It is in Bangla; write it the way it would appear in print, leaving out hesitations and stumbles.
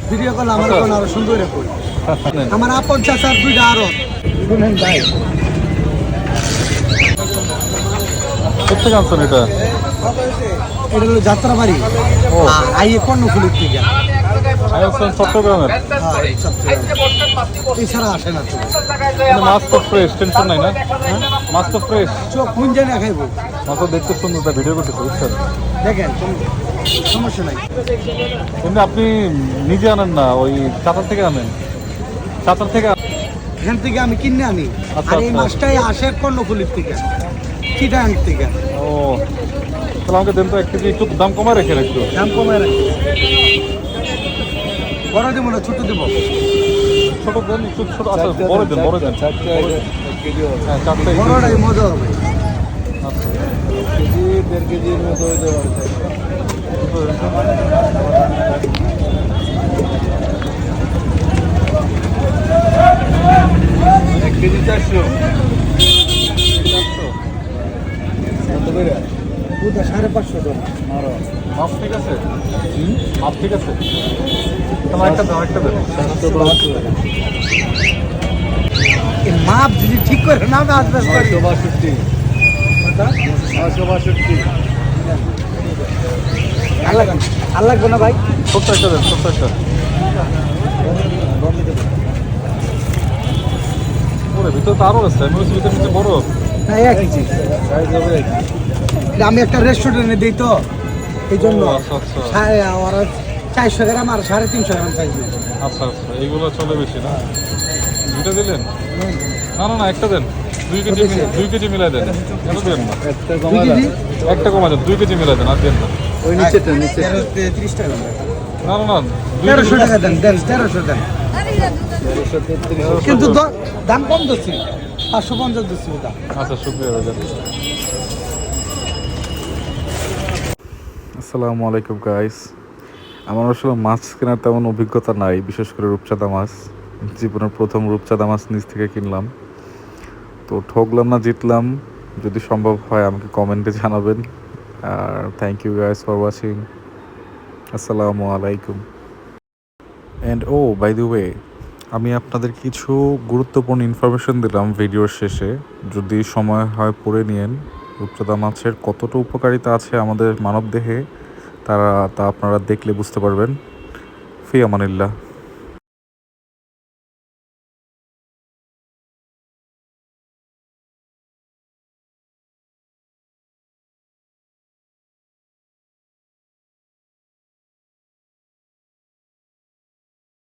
ভিডিও কল আমার কোন আরো সুন্দর করে আমার আপন চাচার দুইটা আরো শুনেন ভাই কোথেকে আনছেন এটা? এটা হলো যাত্রাবাড়ি ও আইয়ে কর্ণফুলির থেকে আনছেন চট্টগ্রামের। এছাড়া আসে না তো মাছ তো ফ্রেশ, টেনশন নাই না? মাছ তো ফ্রেশ, চোখ মুঞ্জে না খাইব মাছ দেখতে সুন্দর, তা ভিডিও করতেছে বুঝছেন। দেখেন কোনো সমস্যা নাই কিন্তু আপনি নিজে আনেন না, ওই চাতার থেকে আনেন? চাতার থেকে এখান থেকে আমি কিনে আনি আচ্ছা, আর এই আচ্ছা। মাছটাই আসে কর্ণফুলির থেকে চিটাং থেকে ও তাহলে আমাকে দেন তো 1 কেজি, একটু দাম কমায় রেখে একটু। দাম কমায় রাখি বড় দেবো না ছোট দেবো ছোট দেন, একটু ছোট। আচ্ছা বড় দেন, বড় দেন। হ্যাঁ 4টা বড়টাই মজা হবে আচ্ছা। কেজি 1.5 কেজির মতো হইতে পারে 1 কেজি 400 পুরো 550 টাকা মাছ ঠিক আছে? মাছ ঠিক আছে, তাহলে একটা দাও, একটা দেন। এই মাপ যদি ঠিক করে না আমি আসবে 962 আর লাগবে না ভাই ছোট্ট একটা দেন, ছোট্ট একটা। ওরে ভিতরে তো আরও আছে, আমি বলছি ভিতরে নিচে বড়। না 1 কেজি এটা আমি একটা রেস্টুরেন্টে দিই তো এই জন্য ও, আচ্ছা, আচ্ছা। ওরা 400 গ্রাম আর 350 গ্রাম চাইছে আচ্ছা আচ্ছা, এইগুলো চলে বেশি না? দুইটা দিলেন? না না না, একটা দেন। 2 কেজি 2 কেজি মিলাই দেন। কেন দেন না? একটা 2 কমালা কেজি একটা কমা দেন, 2 কেজি মিলাই দেন, আর দেন না। ওই নিচেটা নিচে 30 টাকা না না না, 2 1300 টাকা দেন 1300 দেন 133 কিন্তু দাম কম দিচ্ছি 550 দিচ্ছি ওটা আচ্ছা, শুক্রিয়া ভাই। আসসালামু আলাইকুম গাইস। আমার আসলে মাছ কেনার তেমন অভিজ্ঞতা নাই, বিশেষ করে রূপচাঁদা মাছ। জীবনের প্রথম রূপচাঁদা মাছ নিজ থেকে কিনলাম, তো ঠকলাম না জিতলাম, যদি সম্ভব হয় আমাকে কমেন্টে জানাবেন। আর thank you guys for watching. আসসালামু আলাইকুম। And oh by the way, আমি আপনাদের কিছু গুরুত্বপূর্ণ ইনফরমেশন দিলাম ভিডিওর শেষে, যদি সময় হয় পড়ে নিন। রূপচাঁদা মাছের কতটা উপকারিতা আছে আমাদের মানবদেহে তা আপনারা দেখলে বুঝতে পারবেন। ফি আমানিল্লাহ।